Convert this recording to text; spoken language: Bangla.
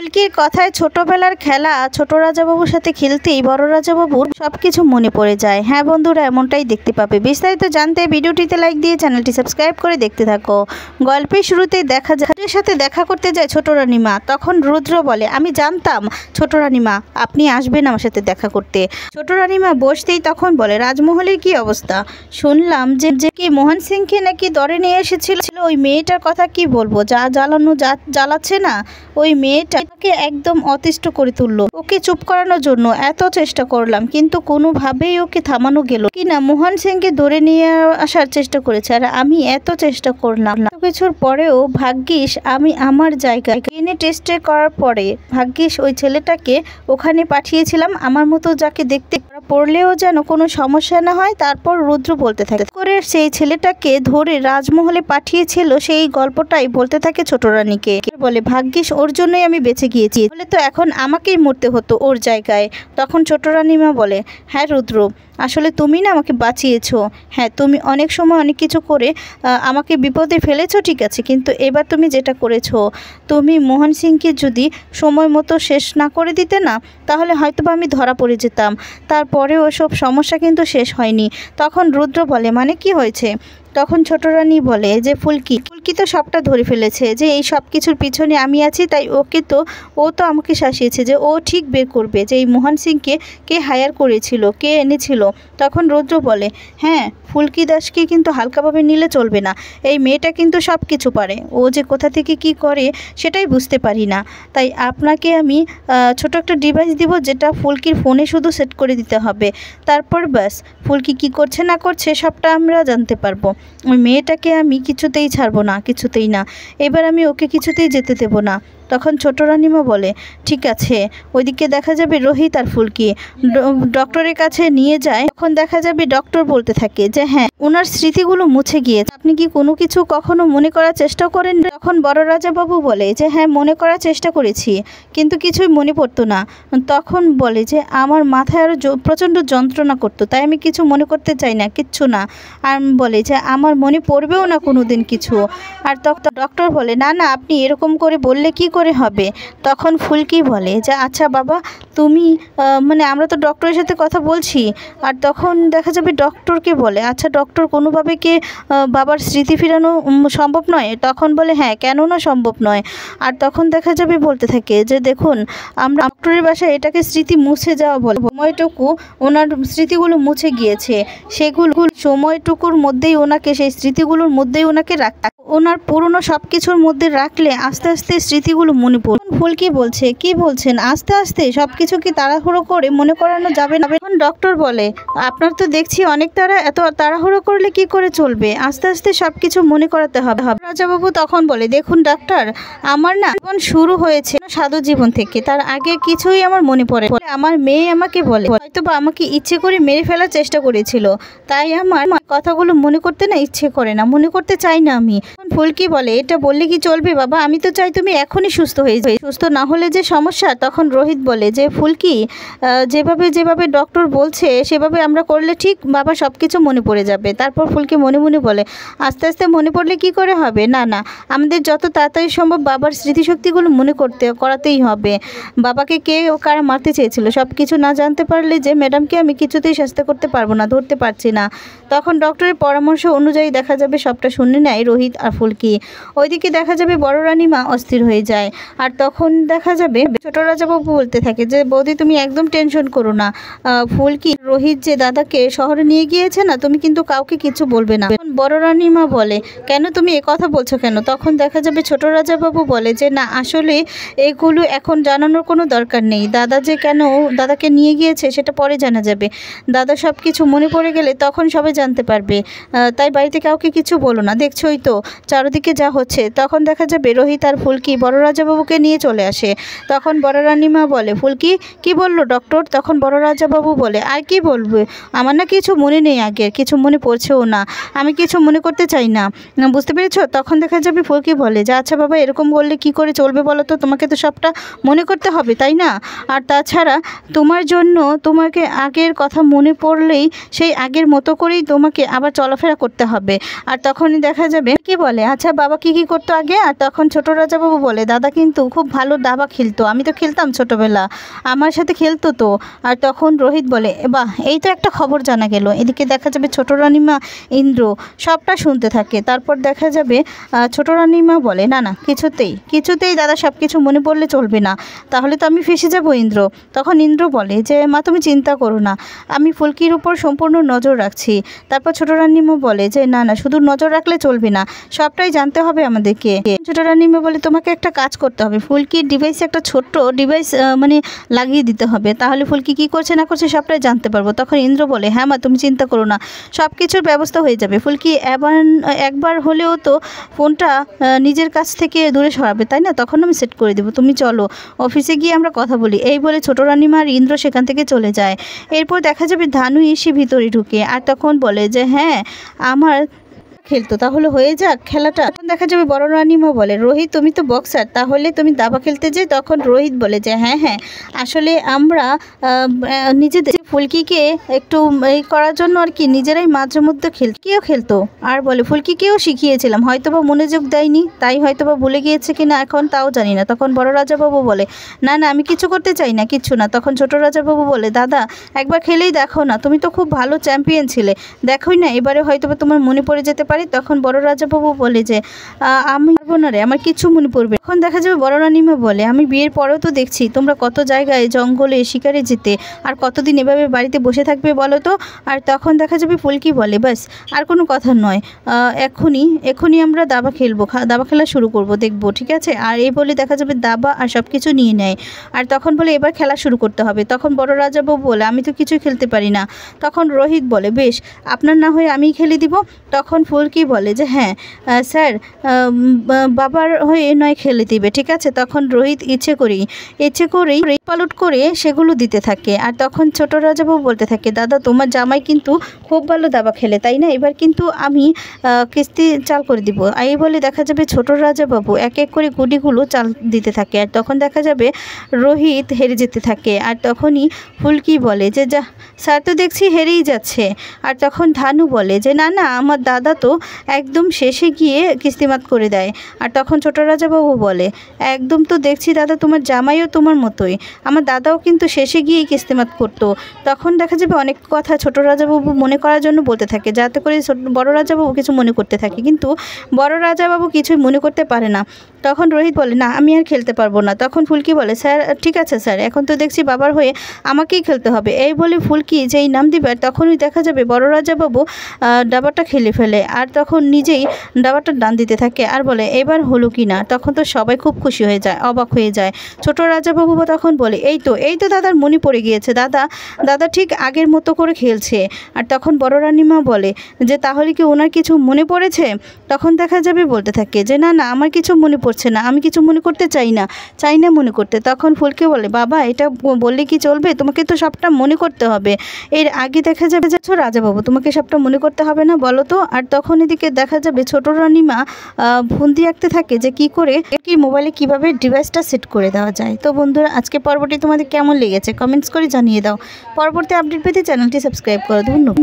ফুলকির কথায় ছোটবেলার খেলা ছোট রাজাবাবুর সাথে খেলতেই বড় রাজাবাবুর সবকিছু মনে পড়ে যায়। হ্যাঁ বন্ধুরা, এমনটাই দেখতে পাবে। বিস্তারিত জানতে ভিডিওটিতে লাইক দিয়ে চ্যানেলটি সাবস্ক্রাইব করে দেখতে থাকো। গল্পের শুরুতেই দেখা যায় রুদ্রের সাথে দেখা করতে যায় ছোট রানীমা। তখন রুদ্র বলে, আমি জানতাম ছোট রানীমা আপনি আসবেন আমার সাথে দেখা করতে। ছোট রানীমা বসতেই তখন বলে, রাজমহলের কি অবস্থা? শুনলাম যে কি মোহন সিংকে নাকি দরে নিয়ে এসেছিল। ওই মেয়েটার কথা কি বলবো, যা জ্বালাচ্ছে না, ওই মেয়েটাকে একদম অতিষ্ঠ করে তুললো। ওকে চুপ করানোর জন্য এত চেষ্টা করলাম, কিন্তু কোনোভাবেই ওকে থামানো গেল কিনা। মোহন সিংকে ধরে নিয়ে আসার চেষ্টা করেছে, আর আমি এত চেষ্টা করলাম। কিছুর পরেও ভাগ্যিস আমি আমার জায়গায় ডিএনএ টেস্ট করার পরে ভাগ্যিস ওই ছেলেটাকে ওখানে পাঠিয়েছিলাম, আমার মতো যাকে দেখতে পড়লেও যেন কোনো সমস্যা না হয়। তারপর রুদ্র বলতে থাকে করে সেই ছেলেটাকে ধরে রাজমহলে পাঠিয়েছিল, সেই গল্পটাই বলতে থাকে ছোট রানীকে। বলে, ভাগ্যিস ওর জন্যই আমি বেঁচে গিয়েছি, বলে তো এখন আমাকেই মরতে হতো ওর জায়গায়। তখন ছোট রানীমা বলে, হ্যাঁ রুদ্র, আসলে তুমি না আমাকে বাঁচিয়েছো। হ্যাঁ, তুমি অনেক সময় অনেক কিছু করে আমাকে বিপদে ফেলেছো, ঠিক আছে, কিন্তু এবার তুমি যেটা করেছো, তুমি মোহন সিংকে যদি সময় মতো শেষ না করে দিতে না, তাহলে হয়তো বা আমি ধরা পড়ে যেতাম। তারপরেও সব সমস্যা কিন্তু শেষ হয়নি। তখন রুদ্র বলে, মানে কি হয়েছে? তখন ছোট রানী বলে যে ফুলকি তো সবটা ধরে ফেলেছে, যে এই সব কিছুর পিছনে আমি আছি, তাই ও তো আমাকে শাসিয়েছে যে ও ঠিক বের করবে যে এই মোহন সিংকে কে হায়ার করেছিল, কে এনেছিল। তখন রুদ্র বলে, হ্যাঁ, ফুলকি দাসকে কিন্তু হালকাভাবে নিলে চলবে না। এই মেয়েটা কিন্তু সব কিছু পারে, ও যে কোথা থেকে কি করে সেটাই বুঝতে পারি না। তাই আপনাকে আমি ছোট একটা ডিভাইস দিব, যেটা ফুলকির ফোনে শুধু সেট করে দিতে হবে। তারপর ব্যাস ফুলকি কি করছে না করছে সবটা আমরা জানতে পারবো। ওই মেয়েটাকে আমি কিছুতেই ছাড়বো না, কিছুতেই না। এবার আমি ওকে কিছুতেই যেতে দেব না। তখন ছোট রানীমা বলে, ঠিক আছে। ওইদিকে দেখা যাবে রোহিত আর ফুলকি ডক্টরের কাছে নিয়ে যায়। তখন দেখা যাবে ডক্টর বলতে থাকে যে হ্যাঁ, ওনার স্মৃতিগুলো মুছে গিয়েছে, আপনি কি কোনো কিছু কখনো মনে করার চেষ্টা করেন? তখন বড় রাজাবাবু বলে যে হ্যাঁ, মনে করার চেষ্টা করেছি, কিন্তু কিছুই মনে পড়তো না। তখন বলে যে আমার মাথায় আরও প্রচণ্ড যন্ত্রণা করতো, তাই আমি কিছু মনে করতে চাই না, কিচ্ছু না। আর বলে যে আমার মনে পড়বেও না কোনো দিন কিছু। আর তখন ডক্টর বলে, না না, আপনি এরকম করে বললে কি করে হবে? তখন ফুলকি বলে যে আচ্ছা বাবা, তুমি মানে আমরা তো ডক্টরের সাথে কথা বলছি। আর তখন দেখা যাবে ডক্টরকে বলে, আচ্ছা ডক্টর, কোনোভাবে কি বাবার স্মৃতি ফেরানো সম্ভব নয়? তখন বলে, হ্যাঁ, কেন না সম্ভব নয়। আর তখন দেখা যাবে বলতে থাকে যে দেখুন, আমরা ডক্টরের বাসায় এটাকে স্মৃতি মুছে যাওয়া বলে। সময়টুকু ওনার স্মৃতিগুলো মুছে গিয়েছে, সেগুলো সময়টুকুর মধ্যেই ওনাকে, সেই স্মৃতিগুলোর মধ্যেই ওনাকে রাখতে, ওনার পুরনো সব কিছুর মধ্যে রাখলে আস্তে আস্তে স্মৃতিগুলো মনে পড়ে। ফুলকি বলছে, কি বলছেন আস্তে আস্তে? সব কিছু কি তাড়াহুড়ো করে মনে করানো যাবে না? এখন ডক্টর বলে, আপনার তো দেখছি অনেক এত তাড়াহুড়ো করলে কি করে চলবে, আস্তে আস্তে সব কিছু মনে করাতে হবে। রাজাবাবু তখন বলে, দেখুন ডাক্তার, আমার না জীবন শুরু হয়েছে সাধু জীবন থেকে, তার আগে কিছুই আমার মনে পড়ে। আমার মেয়ে আমাকে বলে হয়তো বা আমাকে ইচ্ছে করে মেরে ফেলার চেষ্টা করেছিল, তাই আমার কথাগুলো মনে করতে না ইচ্ছে করে না, মনে করতে চাই না আমি। ফুলকি বলে, এটা বললে কি চলবে বাবা? আমি তো চাই তুমি এখনই সুস্থ হয়ে যাও, সুস্থ না হলে যে সমস্যা। তখন রোহিত বলে যে ফুলকি, যেভাবে ডক্টর বলছে সেভাবে আমরা করলে ঠিক বাবা সব কিছু মনে পড়ে যাবে। তারপর ফুলকি মনে মনে বলে, আস্তে আস্তে মনে পড়লে কি করে হবে? না না, আমাদের যত তাড়াতাড়ি সম্ভব বাবার স্মৃতিশক্তিগুলো মনে করাতেই হবে। বাবাকে কে কারা মারতে চেয়েছিল সব কিছু না জানতে পারলে যে ম্যাডামকে আমি কিছুতেই শাস্তি করতে পারবো না, ধরতে পারছি না। তখন ডক্টরের পরামর্শ অনুযায়ী দেখা যাবে সবটা শুনে নেয় রোহিত আর ফুলকি। ওইদিকে দেখা যাবে বড় রানীমা অস্থির হয়ে যায়। আর তখন দেখা যাবে ছোট রাজাবাবু বলতে থাকে যে বৌদি, তুমি একদম টেনশন করো না, ফুলকি রোহিত যে দাদাকে শহরে নিয়ে গিয়েছে না, তুমি কিন্তু কাউকে কিছু বলবে না। বড় রানীমা বলে, কেন তুমি এ কথা বলছো কেন? তখন দেখা যাবে ছোট রাজাবাবু বলে যে না, আসলে এগুলো এখন জানানোর কোনো দরকার নেই। দাদা যে কেন দাদাকে নিয়ে গিয়েছে সেটা পরে জানা যাবে। দাদা সব কিছু মনে পড়ে গেলে তখন সবাই জানতে পারবে, তাই বাড়িতে কাউকে কিছু বলো না। দেখছোই তো চারদিকে যা হচ্ছে। তখন দেখা যাবে রোহিত আর ফুলকি বড় রাজাবাবুকে নিয়ে চলে আসে। তখন বড় রানীমা বলে, ফুলকি কি বললো ডক্টর? তখন বড় রাজাবাবু বলে, আর কি বলবে, আমার না কিছু মনে নেই, আগের কিছু মনে পড়ছেও না, আমি কিছু মনে করতে চাই না, বুঝতে পেরেছো? তখন দেখা যাবে ফুলকি বলে যে আচ্ছা বাবা, এরকম বললে কি করে চলবে বলো তো, তোমাকে তো সবটা মনে করতে হবে, তাই না? আর তাছাড়া তোমার জন্য তোমাকে আগের কথা মনে পড়লেই সেই আগের মতো করেই তোমাকে আবার চলাফেরা করতে হবে। আর তখনই দেখা যাবে কি বলে আচ্ছা বাবা কি কি করতো আগে, আর তখন ছোট রাজাবাবু বলে দাদা কিন্তু খুব ভালো দাবা খেলতো, আমি তো খেলতাম ছোটোবেলা, আমার সাথে খেলতো তো। আর তখন রোহিত বলে বাহ, এই তো একটা খবর জানা গেল। এদিকে দেখা যাবে ছোট রানীমা ইন্দ্র সবটা শুনতে থাকে। তারপর দেখা যাবে ছোট রানীমা বলে না না, কিছুতেই দাদা সব কিছু মনে পড়লে চলবে না, তাহলে তো আমি ফেসে যাব ইন্দ্র। তখন ইন্দ্র বলে যে মা তুমি চিন্তা করো না, আমি ফুলকির উপর সম্পূর্ণ নজর রাখছি। তারপর ছোট রানীমা বলে যে না না, শুধু নজর রাখলে চলবে না, সবটাই জানতে হবে আমাদেরকে। ছোট রানীমা বলে তোমাকে একটা কাজ করতে হবে, ফুলকির ডিভাইসে একটা ছোট্ট ডিভাইস মানে লাগিয়ে দিতে হবে, তাহলে ফুলকি কী করছে না করছে সবটাই জানতে পারবো। তখন ইন্দ্র বলে হ্যাঁ মা তুমি চিন্তা করো না, সব কিছুর ব্যবস্থা হয়ে যাবে। ফুলকি একবার হলেও তো ফোনটা নিজের কাছ থেকে দূরে সরাবে, তাই না? তখন আমি সেট করে দেবো, তুমি চলো অফিসে গিয়ে আমরা কথা বলি। এই বলে ছোট রানীমা আর ইন্দ্র সেখান থেকে চলে যায়। এরপর দেখা যাবে ধানু এসে ভিতরে ঢুকে আর তখন বলে যে হ্যাঁ আমার খেলতো, তাহলে হয়ে যাক খেলাটা। তখন দেখা যাবে বড় রানীমা বলে রোহিত তুমি তো বক্সার, তাহলে তুমি দাবা খেলতে যাই। তখন রোহিত বলে যে হ্যাঁ আসলে আমরা নিজেদের ফুলকিকে একটু এই করার জন্য আর কি নিজেরাই মাঝে মধ্যে খেলতো আর বলে ফুলকিকেও শিখিয়েছিলাম, হয়তো বা মনোযোগ দেয়নি, তাই হয়তো বা ভুলে গিয়েছে কিনা এখন তাও জানি না। তখন বড় রাজাবাবু বলে না না আমি কিছু করতে চাই না, কিচ্ছু না। তখন ছোট রাজাবাবু বলে দাদা একবার খেলেই দেখো না, তুমি তো খুব ভালো চ্যাম্পিয়ন ছিলে, দেখোই না এবারে হয়তো বা তোমার মনে পড়ে যেতে পারে। তখন বড় রাজাবাবু বলে যে আমি পারবো না রে, আমার কিচ্ছু মনে পড়বে। তখন দেখা যাবে বড় রানীমা বলে আমি বিয়ের পরেও তো দেখছি তোমরা কত জায়গায় জঙ্গলে শিকারে যেতে, আর কতদিন এভাবে বাড়িতে বসে থাকবে বলো তো। আর তখন দেখা যাবে ফুলকি বলে ব্যাস আর কোনো কথা নয়, এখনই আমরা দাবা খেলবো, দাবা খেলা শুরু করব, দেখবো ঠিক আছে। আর এই বলে দেখা যাবে দাবা আর সব কিছু নিয়ে নেয়। আর তখন বলে এবার খেলা শুরু করতে হবে। তখন বড় রাজাবাবু বলে আমি তো কিছুই খেলতে পারি না। তখন রোহিত বলে বেশ আপনার না হয়ে আমিই খেলে দিব। তখন ফুলকি বলে যে হ্যাঁ স্যার বাবার হয়ে নয় খেলে দিবে, ঠিক আছে। তখন রোহিত ইচ্ছে করেই পালট করে সেগুলো দিতে থাকে। আর তখন ছোট রাজাবাবু বলতে থাকে দাদা তোমার জামাই কিন্তু খুব ভালো দাবা খেলে, তাই না? এবার কিন্তু আমি কিস্তি চাল করে দিব। এই বলে দেখা যাবে ছোট রাজাবাবু এক এক করে গুটিগুলো চাল দিতে থাকে। আর তখন দেখা যাবে রোহিত হেরে যেতে থাকে। আর তখনই ফুলকি বলে যে যা স্যার তো দেখছি হেরেই যাচ্ছে। আর তখন ধানু বলে যে না না আমার দাদা তো একদম শেষে গিয়ে কিস্তিমাত করে দেয়। আর তখন ছোট রাজাবাবু বলে একদম তো দেখছি দাদা তোমার জামাইও তোমার মতোই, আমার দাদাও কিন্তু শেষে গিয়েই কিস্তিমাত করতো। তখন দেখা যাবে অনেক কথা ছোট রাজাবাবু মনে করার জন্য বলতে থাকে, যাতে করে বড় রাজাবাবু কিছু মনে করতে থাকে, কিন্তু বড় রাজাবাবু কিছুই মনে করতে পারে না। তখন রোহিত বলে না আমি আর খেলতে পারবো না। তখন ফুলকি বলে স্যার ঠিক আছে স্যার, এখন তো দেখছি বাবার হয়ে আমাকেই খেলতে হবে। এই বলে ফুলকি যেই নাম দিবে তখনই দেখা যাবে বড় রাজাবাবু দাবাটা খেলে ফেলে। আর তখন নিজেই দাবাটা ডান দিতে থাকে আর বলে এবার হলো কি না। তখন তো সবাই খুব খুশি হয়ে যায়, অবাক হয়ে যায়। ছোট রাজাবাবু তখন বলে এই তো দাদার মনে পড়ে গিয়েছে, দাদা ঠিক আগের মতো করে খেলছে। আর তখন বড় রানীমা বলে যে তাহলে কি ওনার কিছু মনে পড়েছে? তখন দেখা যাবে বলতে থাকে যে না না আমার কিছু মনে পড়ছে না, আমি কিছু মনে করতে চাই না মনে করতে। তখন ফুলকে বলে বাবা এটা বললে কি চলবে, তোমাকে তো সবটা মনে করতে হবে। এর আগে দেখা যাবে যে রাজাবাবু তোমাকে সবটা মনে করতে হবে না বলো তো। আর তখন এদিকে দেখা যাবে ছোট রানীমা ফন্দি আঁকতে থাকে যে কি করে কি মোবাইলে কিভাবে ডিভাইসটা সেট করে দেওয়া যায়। তো বন্ধুরা আজকে পর্বটি তোমাদের কেমন লেগেছে কমেন্টস করে জানিয়ে দাও। পরবর্তী আপডেট পেতে চ্যানেলটি সাবস্ক্রাইব করে ধন্যবাদ।